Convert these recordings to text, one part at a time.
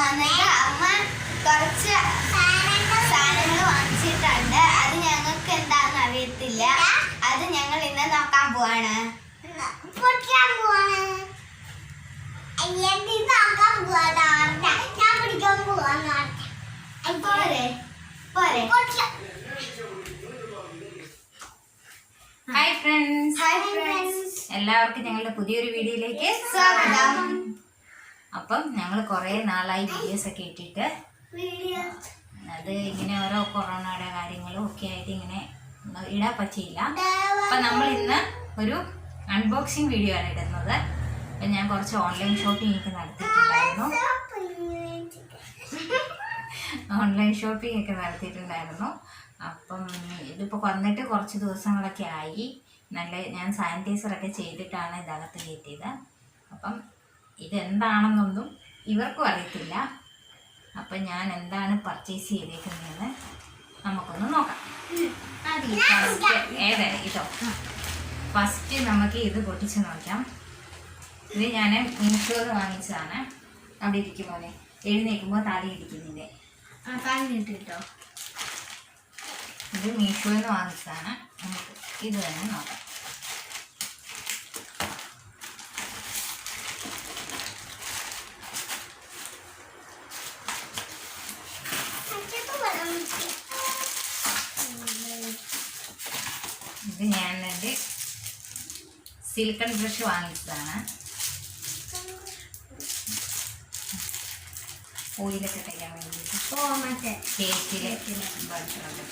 വന്നിട്ട് അമ്മ കുറച്ച് സാധനങ്ങൾ വാങ്ങിച്ചിട്ടുണ്ട്. അത് ഞങ്ങൾക്ക് എന്താണെന്ന് അറിയത്തില്ല. അത് ഞങ്ങൾ ഇന്ന് നോക്കാൻ പോവാണ്. ഹായ് ഫ്രണ്ട്സ്, എല്ലാവർക്കും ഞങ്ങളുടെ പുതിയൊരു വീഡിയോയിലേക്ക് സ്വാഗതം. അപ്പം ഞങ്ങൾ കുറേ നാളായി വീഡിയോസ് ഒക്കെ ഇട്ടിട്ട് അത് ഇങ്ങനെ ഓരോ കൊറോണയുടെ കാര്യങ്ങളും ഒക്കെ ആയിട്ട് ഇങ്ങനെ ഇടാൻ പറ്റിയില്ല. അപ്പം നമ്മൾ ഇന്ന് ഒരു അൺബോക്സിങ് വീഡിയോ ആണ് ഇടുന്നത്. അപ്പം ഞാൻ കുറച്ച് ഓൺലൈൻ ഷോപ്പിംഗ് ഒക്കെ നടത്തിയിട്ടുണ്ടായിരുന്നു. അപ്പം ഇതിപ്പോൾ വന്നിട്ട് കുറച്ച് ദിവസങ്ങളൊക്കെ ആയി. ഞാൻ സാനിറ്റൈസറൊക്കെ ചെയ്തിട്ടാണ് ഇതിനകത്ത് കയറ്റിയത്. അപ്പം ഇതെന്താണെന്നൊന്നും ഇവർക്കും അറിയത്തില്ല. അപ്പം ഞാൻ എന്താണ് പർച്ചേസ് ചെയ്തേക്കുന്നതെന്ന് നമുക്കൊന്ന് നോക്കാം. ഇതോ ഫസ്റ്റ് നമുക്ക് ഇത് പൊട്ടിച്ച് നോക്കാം. ഇത് ഞാൻ മീഷോയിൽ വാങ്ങിച്ചതാണ്. അവിടെ ഇരിക്കുമോനെ എഴുന്നേൽക്കുമ്പോൾ താഴെ ഇരിക്കുന്നില്ലേ? പറഞ്ഞിട്ടോ. ഇത് മീഷോയിൽ നിന്ന് വാങ്ങിച്ചതാണ്. നമുക്ക് ഇത് തന്നെ നോക്കാം. ഇത് ഞാൻ എൻ്റെ സിലിക്കൺ ബ്രഷ് വാങ്ങിച്ചതാണ്. ഓയിലൊക്കെ തയ്ക്കാൻ വേണ്ടിയിട്ട് കേക്കിലെ ബട്ടറൊക്കെ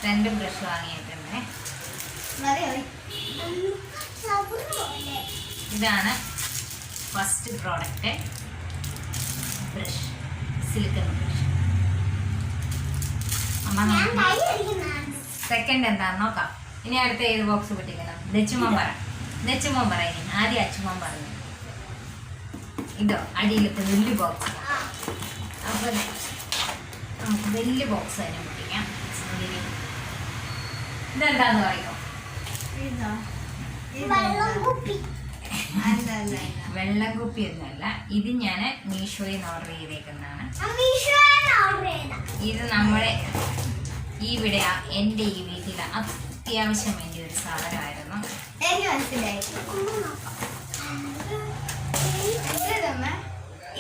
രണ്ട് ബ്രഷ് വാങ്ങിയിട്ടുണ്ട്. ഇതാണ് first product, brush, silicone brush. അമ്മ സെക്കൻഡ് എന്താന്ന് നോക്കാം. ഇനി അടുത്ത ഏത് ബോക്സ് പൊട്ടിക്കണം? ദച്ചുമോൻ പറ. ഇനി ആദ്യം അച്ചുമോൻ പറഞ്ഞു. ഇതോ അടിയിലത്തെ വലിയ ബോക്സ്. അപ്പോൾ നമുക്ക് വലിയ ബോക്സ് തന്നെ പൊട്ടിക്കാം. ഇതെന്താന്ന് പറയുമോ? വെള്ളം കുപ്പി ഒന്നുമല്ല. ഇത് ഞാൻ മീഷോയിൽ നിന്ന് ഓർഡർ ചെയ്തേക്കുന്നതാണ്. ഇത് നമ്മുടെ ഇവിടെ എൻ്റെ ഈ വീട്ടിൽ അത്യാവശ്യം വേണ്ടിയ ഒരു സാധനമായിരുന്നു.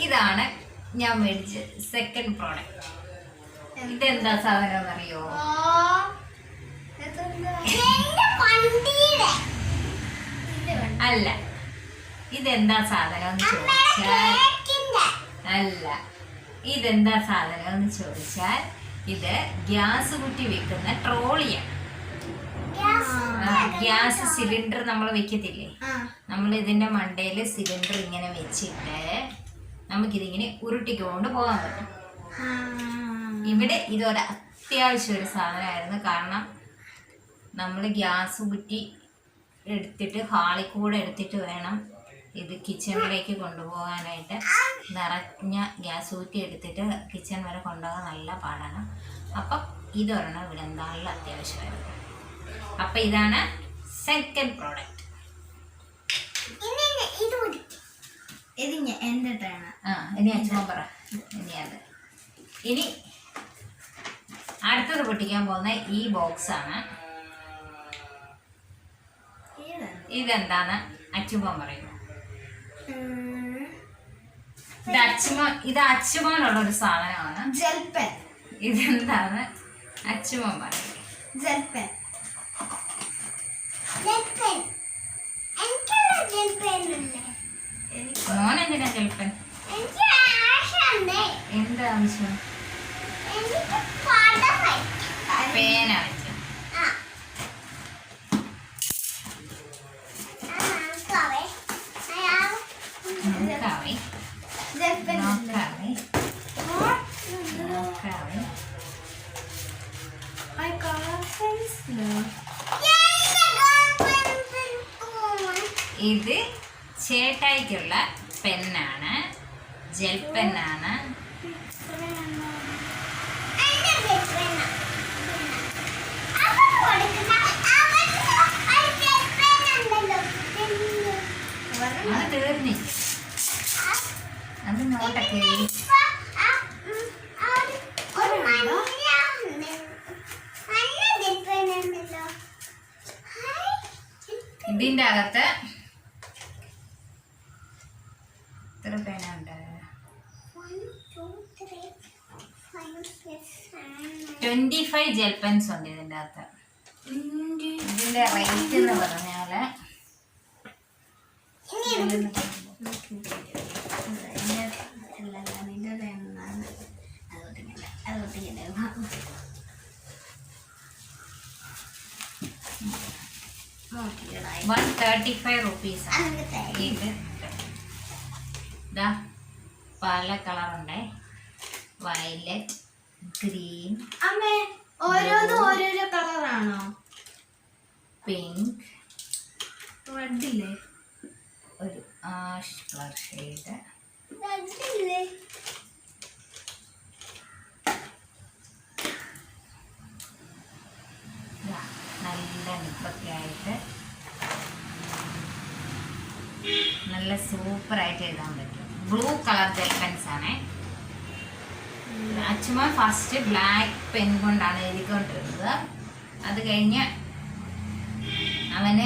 ഇതാണ് ഞാൻ മേടിച്ച സെക്കൻഡ് പ്രോഡക്റ്റ്. ഇതെന്താ സാധനം എന്നറിയോ? അല്ല. ഇതെന്താ സാധനം എന്ന് ചോദിച്ചാൽ ഇത് ഗ്യാസ് കുറ്റി വെക്കുന്ന ട്രോളിയാണ്. ഗ്യാസ് സിലിണ്ടർ നമ്മൾ വെക്കത്തില്ലേ? നമ്മൾ ഇതിന്റെ മണ്ടയിൽ സിലിണ്ടർ ഇങ്ങനെ വെച്ചിട്ട് നമുക്കിതിങ്ങനെ ഉരുട്ടിക്കൊണ്ട് പോകാൻ പറ്റും. ഇവിടെ ഇതൊരു അത്യാവശ്യം ഒരു സാധനമായിരുന്നു. കാരണം നമ്മൾ ഗ്യാസ് കുറ്റി എടുത്തിട്ട് ഹാളിൽ കൂടെ എടുത്തിട്ട് വേണം ഇത് കിച്ചണിലേക്ക് കൊണ്ടുപോകാനായിട്ട്. നിറഞ്ഞ ഗ്യാസ് കുറ്റി എടുത്തിട്ട് കിച്ചൺ വരെ കൊണ്ടുപോകാൻ നല്ല പാടാണ്. അപ്പം ഇതൊരെണ്ണം ഇവിടെ എന്തായാലും അത്യാവശ്യമായിരുന്നു. അപ്പം ഇതാണ് സെക്കൻഡ് പ്രോഡക്റ്റ്. ഇനി അച്ഛൻ പറ. ഇനി അടുത്തത് പൊട്ടിക്കാൻ പോകുന്ന ഈ ബോക്സാണ്. ഇതെന്താണ് അച്ചുമോൻ പറയുന്നു? ഇത് അച്ചുമോനുള്ള ഒരു സാധനമാണ്. ജൽപ്പൻ. ഇതെന്താണ് അച്ചുമോൻ പറയുന്നത്? ജൽപ്പൻ. മോൻ എന്തിനാ ജൽപ്പൻ? എന്താ ആവശ്യം? പേന വെച്ച. ഇത് ചേട്ടായിക്കുള്ള പെന്നാണ്, ജെൽ പെന്നാണ്. അത് തീർന്നില്ല, അത് നോട്ടൊക്കെ ഇതിൻ്റെ അകത്ത് എത്ര പേന ഉണ്ട്? 25 ജെൽ പെൻസ് ഉണ്ട് ഇതിൻ്റെ അകത്ത്. ഇതിൻ്റെ റേറ്റ് എന്ന് പറഞ്ഞാൽ ₹135. ഇതാ പല കളറുണ്ട്, വയലറ്റ്, ഗ്രീൻ, അമ്മേ ഓരോന്നും ഓരോരോ കളറാണോ? പിങ്ക്, റെഡില്ലേ? ഒരു ആഷ് കളർ ഷെയ്ഡ്, റെഡില്ലേ? നല്ല നിപ്പൊക്കെ ആയിട്ട് നല്ല സൂപ്പറായിട്ട് എഴുതാൻ പറ്റും. ബ്ലൂ കളർ ജെൽ പെൻസ് ആണ്. അച്ഛമ്മ ഫസ്റ്റ് ബ്ലാക്ക് പെൻ കൊണ്ടാണ് എഴുതിക്കൊണ്ടിരുന്നത്. അത് കഴിഞ്ഞ് അവന്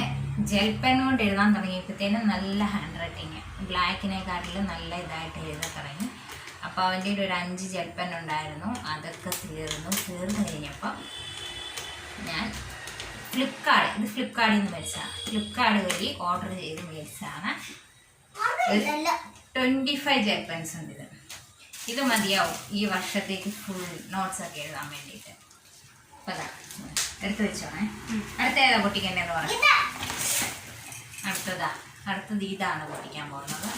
ജെൽ പെൻ കൊണ്ട് എഴുതാൻ തുടങ്ങിയപ്പോഴത്തേനും നല്ല ഹാൻഡ് റൈറ്റിങ്, ബ്ലാക്കിനെക്കാട്ടിലും നല്ല ഇതായിട്ട് എഴുതാൻ തുടങ്ങി. അപ്പോൾ അവൻ്റെ ഒരു 5 ജെൽ പെൻ ഉണ്ടായിരുന്നു, അതൊക്കെ തീർന്നു കഴിഞ്ഞപ്പോൾ ഞാൻ ഫ്ലിപ്കാർട്ടിൽ നിന്ന് മേടിച്ചതാണ്. ഫ്ലിപ്കാർട്ട് വഴി ഓർഡർ ചെയ്ത് മേടിച്ചതാണ്. 25 ജെൽ പെൻസ് ഉണ്ട്. ഇത് മതിയാവും ഈ വർഷത്തേക്ക് ഫുൾ നോട്ട്സൊക്കെ എഴുതാൻ വേണ്ടിയിട്ട്. അപ്പോൾ അതാ എടുത്ത് വെച്ചോണേ. അടുത്ത ഏതാ പൊട്ടിക്കേണ്ടതെന്ന് പറഞ്ഞു? അടുത്തത് ഇതാണ് പൊട്ടിക്കാൻ പോകുന്നത്.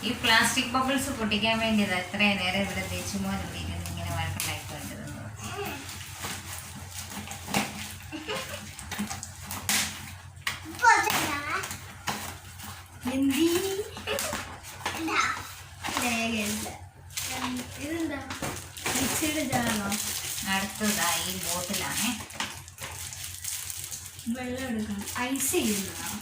ഈ പ്ലാസ്റ്റിക് ബബിൾസ് പൊട്ടിക്കാൻ വേണ്ടിയത് എത്രയും നേരം ഇവിടെ തേച്ചുമോൻ ഇരിക്കുന്നത് ഇങ്ങനെ വഴക്കുണ്ടായിക്കൊണ്ടിരുന്നത്. അടുത്തതായി ബോട്ടിലാണ് വെള്ളം എടുക്കണം. ഐസ് ചെയ്യുന്നതാണോ?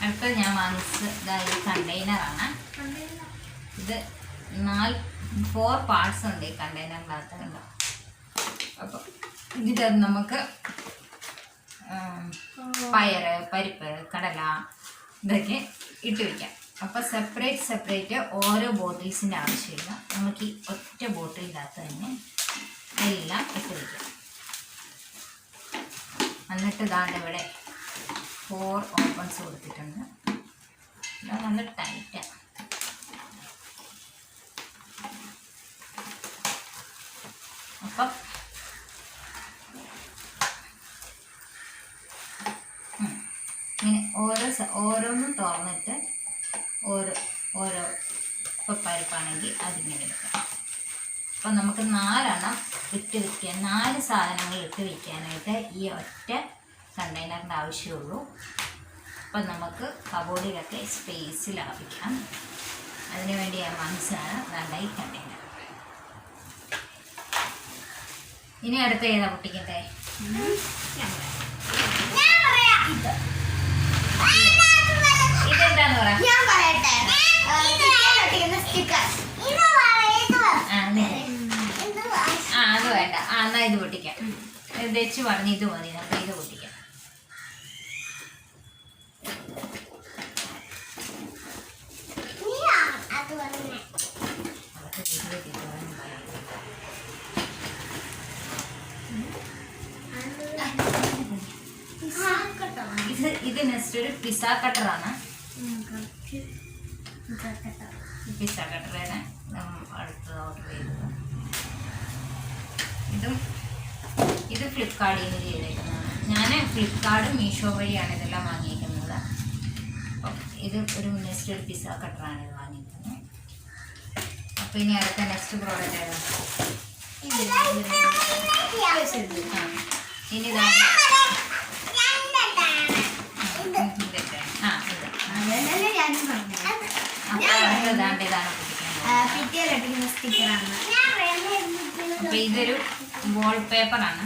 അടുത്തത് ഞാൻ വാങ്ങിച്ചത് ഈ കണ്ടെയ്നറാണ്. ഇത് 4 പാർട്സ് ഉണ്ട് ഈ കണ്ടെയ്നറിനകത്ത്. കണ്ടോ? അപ്പോൾ ഇത് നമുക്ക് പയറ്, പരിപ്പ്, കടല ഇതൊക്കെ ഇട്ട് വയ്ക്കാം. അപ്പോൾ സെപ്പറേറ്റ് ഓരോ ബോട്ടിൽസിൻ്റെ ആവശ്യമില്ല, നമുക്ക് ഈ ഒറ്റ ബോട്ടിലിനകത്ത് തന്നെ എല്ലാം ഇട്ട് വയ്ക്കാം. എന്നിട്ട് ഇതാണ്ട് ഇവിടെ 4 ഓപ്പൺസ് കൊടുത്തിട്ടുണ്ട്. ഇത് നല്ല ടൈറ്റാണ്. അപ്പം ഇങ്ങനെ ഓരോന്നും തുറന്നിട്ട് ഓരോ ഇപ്പോൾ പരിപ്പാണെങ്കിൽ അതിങ്ങനെ എടുക്കാം. അപ്പം നമുക്ക് 4 എണ്ണം ഇട്ട് വയ്ക്കാൻ, 4 സാധനങ്ങൾ ഇട്ട് വയ്ക്കാനായിട്ട് ഈ ഒറ്റ കണ്ടെയ്നറിൻ്റെ ആവശ്യമുള്ളൂ. അപ്പം നമുക്ക് കബോർഡിലൊക്കെ സ്പേസ് ലാഭിക്കാം. അതിനുവേണ്ടി ഞാൻ വാങ്ങിച്ചതാണ് നല്ല ഈ കണ്ടെയ്നർ. ഇനി അടുത്ത ഏതാ പൊട്ടിക്കണ്ടേ? ഇതെന്താന്ന് പറയാം? അത് വേണ്ട. എന്നാ ഇത് പൊട്ടിക്കാം. വെച്ച് പറഞ്ഞ് ഇത് മതി, നമുക്ക് ഇത് പൊട്ടിക്കാം. ഇത് നെക്സ്റ്റ് ഒരു പിസ്സ കട്ടറാണ്. പിസ്സ കട്ടറാണ് അടുത്തത് ഓർഡർ ചെയ്തത്. ഇത് ഫ്ലിപ്കാർട്ടിൽ നിന്ന് ചെയ്തേക്കുന്നതാണ്. ഞാൻ ഫ്ലിപ്കാർട്ട്, മീഷോ വഴിയാണ് ഇതെല്ലാം വാങ്ങിയിരിക്കുന്നത്. അപ്പം ഇത് ഒരു നെക്സ്റ്റ് ഒരു പിസ്സ കട്ടറാണ് ഇത് വാങ്ങിക്കുന്നത്. അപ്പോൾ ഇനി അടുത്ത നെക്സ്റ്റ് പ്രോഡക്റ്റ് ഏതാ? ഇനി അപ്പൊ ഇതൊരു വാൾ പേപ്പറാണ്.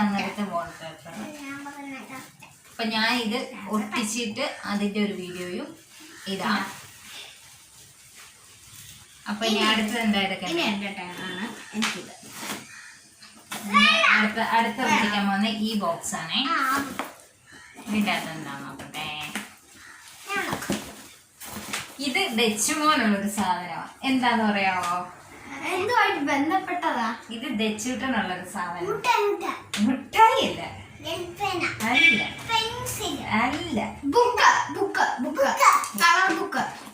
അങ്ങനത്തെ വാൾ പേപ്പർ. അപ്പൊ ഞാൻ ഇത് ഒട്ടിച്ചിട്ട് അതിന്റെ ഒരു വീഡിയോയും ഇതാ. അപ്പൊ ഇനി അടുത്തത് എന്താ എടുക്കുന്നത്? അടുത്ത ഒട്ടിക്കാൻ പോകുന്ന ഈ ബോക്സ് ആണേ. ഇതിൻ്റെ അകത്ത് എന്താ നോക്കട്ടെ. ഇത് ഡച്ചുമോനുള്ളൊരു സാധനമാണ്. എന്താന്ന് പറയാമോ? എന്തുമായിട്ട് ബന്ധപ്പെട്ടതാ? ഇത് ദച്ചൂട്ടനുള്ളൊരു സാധനം. മുട്ടായി അല്ല,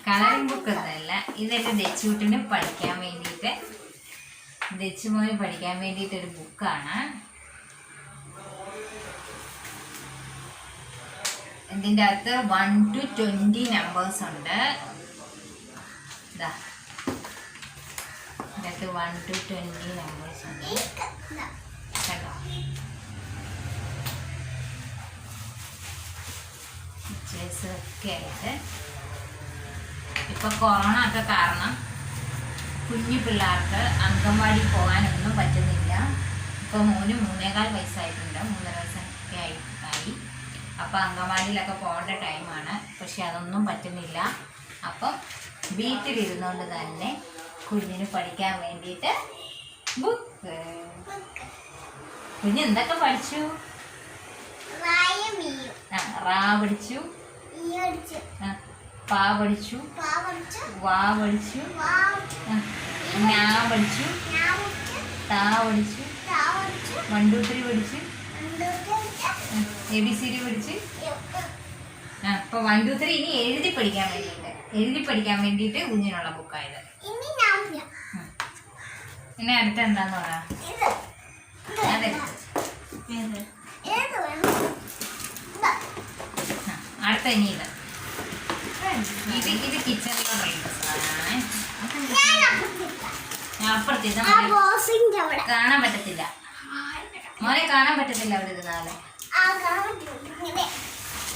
കളറിംഗ് ബുക്ക് ഒന്നല്ല. ഇതെന്റെ ദച്ചൂട്ടിന് പഠിക്കാൻ വേണ്ടിയിട്ട്, ദച്ചുമോന് പഠിക്കാൻ വേണ്ടിയിട്ട് ഒരു ബുക്കാണ്. ഇതിൻ്റെ അകത്ത് 1 to 20 നമ്പേഴ്സ് ഉണ്ട്. ഇതാ ഇതിനകത്ത് 1 to 20 നമ്പേഴ്സ് ഉണ്ട്. കണ്ടോ? പിക്ചേഴ്സ് ഒക്കെ ആയിട്ട്. ഇപ്പൊ കൊറോണ ഒക്കെ കാരണം കുഞ്ഞു പിള്ളേർക്ക് അംഗൻവാടി പോകാനൊന്നും പറ്റുന്നില്ല. ഇപ്പോൾ മോന് 3.25 വയസ്സായിട്ടുണ്ട്, 3.5 വയസ്സൊക്കെ ആയി. അപ്പോൾ അംഗൻവാടിയിലൊക്കെ പോകേണ്ട ടൈമാണ്. പക്ഷെ അതൊന്നും പറ്റുന്നില്ല. അപ്പം വീട്ടിലിരുന്നുകൊണ്ട് തന്നെ കുഞ്ഞിന് പഠിക്കാൻ വേണ്ടിയിട്ട് ബുക്ക്. കുഞ്ഞ് എന്തൊക്കെ പഠിച്ചു? റാ പഠിച്ചു, പാ പഠിച്ചു, വാ പഠിച്ചു, ഞാ പഠിച്ചു, താ പഠിച്ചു, 1 2 3 പഠിച്ചു, ABCD പഠിച്ച്. അപ്പൊ 1 2 3 ഇനി എഴുതി പഠിക്കാൻ വേണ്ടിയിട്ട് കുഞ്ഞിനുള്ള ബുക്കായത്. ഇനി അടുത്ത എന്താന്ന് പറയാ? അടുത്ത ഇനി ഇത് കിച്ചണിലുള്ള സാധനമാണ്. ഞാൻ അപ്പുറത്തേക്ക് കാണാൻ പറ്റത്തില്ല, മോനെ കാണാൻ പറ്റത്തില്ല അവിടെ ഇരുന്നാല്.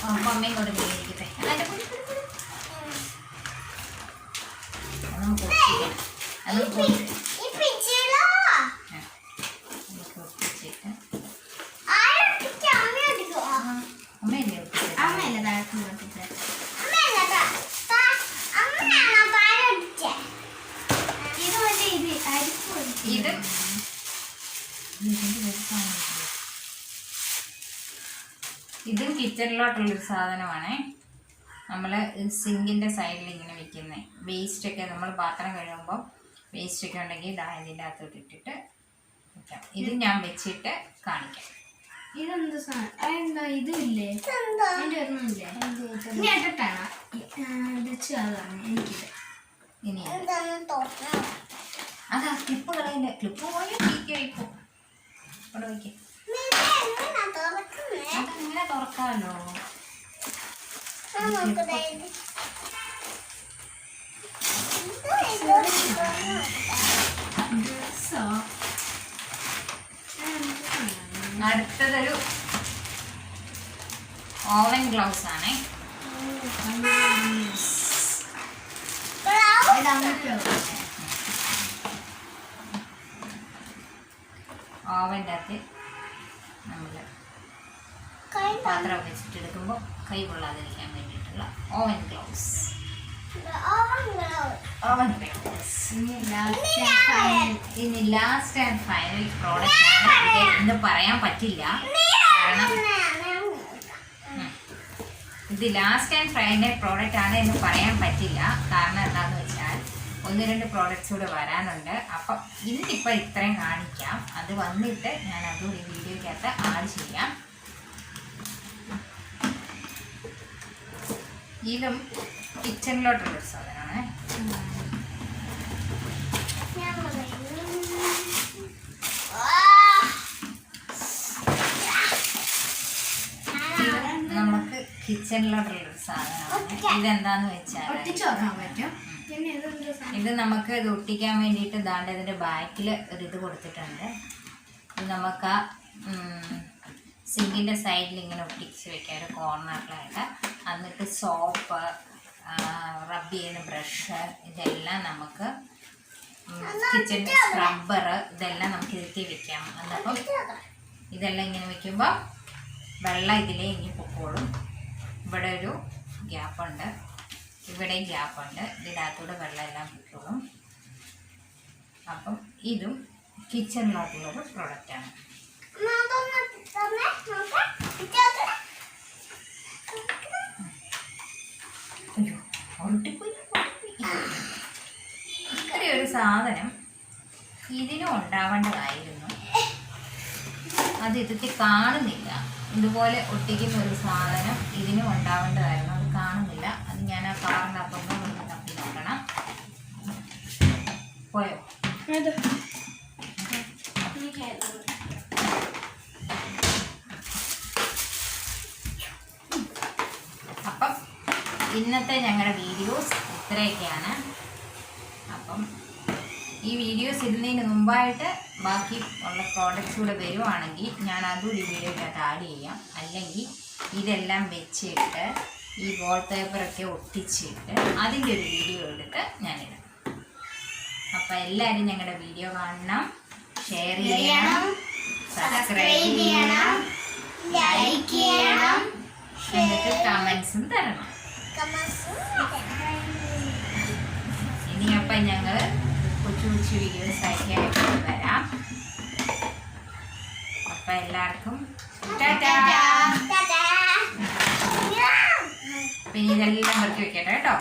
അപ്പൊ അമ്മയും കൊണ്ട് മേടിക്കട്ടെ. നമുക്ക് ഒട്ടിക്കാം. ഇതും കിച്ചണിലോട്ടുള്ളൊരു സാധനമാണ്. നമ്മൾ സിങ്കിൻ്റെ സൈഡിൽ ഇങ്ങനെ വെക്കുന്നത്. വേസ്റ്റൊക്കെ നമ്മൾ പാത്രം കഴുകുമ്പോൾ വേസ്റ്റൊക്കെ ഉണ്ടെങ്കിൽ ഇതിൻ്റെ അകത്തോട്ട് ഇട്ടിട്ട് വെക്കാം. ഇത് ഞാൻ വെച്ചിട്ട് കാണിക്കാം. ഇതെന്ത് സാധനം? ഇതില്ലേ ഇനി അതാ ക്ലിപ്പ് കളയില്ല. ക്ലിപ്പ് പോയി കഴിക്കും. അവിടെ വയ്ക്കും. അതങ്ങനെ തുറക്കാമല്ലോ. അടുത്തതൊരു ഓവൻ ഗ്ലൗസ് ആണ്. ഓവൻ്റെ അകത്ത് നമ്മൾ പാത്രം വെച്ചിട്ടെടുക്കുമ്പോൾ കൈ കൊള്ളാതിരിക്കാൻ വേണ്ടിയിട്ടുള്ള ഓവൻ ഗ്ലൗസ്. ഇനി ലാസ്റ്റ് ആൻഡ് ഫൈനൽ പ്രോഡക്റ്റ് ആണ്. എന്ന് പറയാൻ പറ്റില്ല, കാരണം ഇത് ലാസ്റ്റ് ആൻഡ് ഫൈനൽ പ്രോഡക്റ്റ് ആണ് എന്ന് പറയാൻ പറ്റില്ല. കാരണം എന്താണെന്ന് വെച്ചാൽ 1 2 പ്രോഡക്റ്റ്സ് കൂടെ വരാനുണ്ട്. അപ്പം ഇന്നിപ്പോൾ ഇത്രയും കാണിക്കാം. അത് വന്നിട്ട് ഞാൻ അതുകൂടി വീഡിയോയ്ക്കകത്ത് ആഡ് ചെയ്യാം. ഇതും കിച്ചണിലോട്ടുള്ളൊരു സാധനമാണ്. കിച്ചണിലോട്ടുള്ളൊരു സാധനമാണ്. ഇതെന്താന്ന് വെച്ചാൽ ഒട്ടിച്ചു വെക്കാൻ പറ്റും. പിന്നെ ഇത് നമുക്ക് ഇത് ഒട്ടിക്കാൻ വേണ്ടിയിട്ട് ദാണ്ട് ഇതിൻ്റെ ബാക്കിൽ ഒരു ഇത് കൊടുത്തിട്ടുണ്ട്. ഇത് നമുക്ക് ആ സിങ്കിൻ്റെ സൈഡിൽ ഇങ്ങനെ ഒട്ടിച്ച് വെക്കാം ഒരു കോർണറിലായിട്ട്. എന്നിട്ട് സോപ്പ്, റബ്ബ് ചെയ്യുന്ന ബ്രഷ്, ഇതെല്ലാം നമുക്ക് കിച്ചണിൻ്റെ സ്ക്രബ്ബർ, ഇതെല്ലാം നമുക്ക് ഇതിൽ വെക്കാം. എന്നപ്പം ഇതെല്ലാം ഇങ്ങനെ വെക്കുമ്പോൾ വെള്ളം ഇതിലേ ഇനി പൊക്കോളും. ഇവിടെ ഒരു ഗ്യാപ്പുണ്ട്, ഇവിടെ ഗ്യാപ്പുണ്ട്. ഇതിനകത്തൂടെ വെള്ളം എല്ലാം പൊക്കോളും. അപ്പം ഇതും കിച്ചണിലോട്ടുള്ളൊരു പ്രൊഡക്റ്റാണ്. അയ്യോ, ഇത്രയൊരു സാധനം ഇതിനും ഉണ്ടാവേണ്ടതായിരുന്നു. അത് ഇതിൽ കാണുന്നില്ല. ഇതുപോലെ ഒട്ടിക്കുന്ന ഒരു സാധനം ഇതിനും ഉണ്ടാവേണ്ടതായിരുന്നു. അത് കാണുന്നില്ല. അത് ഞാൻ ആ കാറിനകത്തൊന്നും ഒന്ന് തപ്പി നോക്കണം. പോയോ? അപ്പം ഇന്നത്തെ ഞങ്ങളുടെ വീഡിയോസ് ഇത്രയൊക്കെയാണ്. അപ്പം ഈ വീഡിയോസ് ഇടുന്നതിന് മുമ്പായിട്ട് ബാക്കി ഉള്ള പ്രോഡക്റ്റ്സ് കൂടെ വരുവാണെങ്കിൽ ഞാൻ അതും ഈ വീഡിയോയ്ക്കകത്ത് ആഡ് ചെയ്യാം. അല്ലെങ്കിൽ ഇതെല്ലാം വെച്ചിട്ട് ഈ വാൾപേപ്പറൊക്കെ ഒട്ടിച്ചിട്ട് അതിൻ്റെ ഒരു വീഡിയോ എടുത്ത് ഞാനിടാം. അപ്പോൾ എല്ലാവരും ഞങ്ങളുടെ വീഡിയോ കാണണം, ഷെയർ ചെയ്യണം, സബ്സ്ക്രൈബ് ചെയ്യണം, ലൈക്ക് ചെയ്യണം, എന്നിട്ട് കമൻസും തരണം. ഇനി അപ്പം ഞങ്ങൾ കൊച്ചു കൊച്ചു വീഡിയോസ് ആയിട്ട് വരാം. അപ്പം എല്ലാവർക്കും പിന്നെ ഇതെല്ലാം വെക്കി വെക്കട്ടെ കേട്ടോ.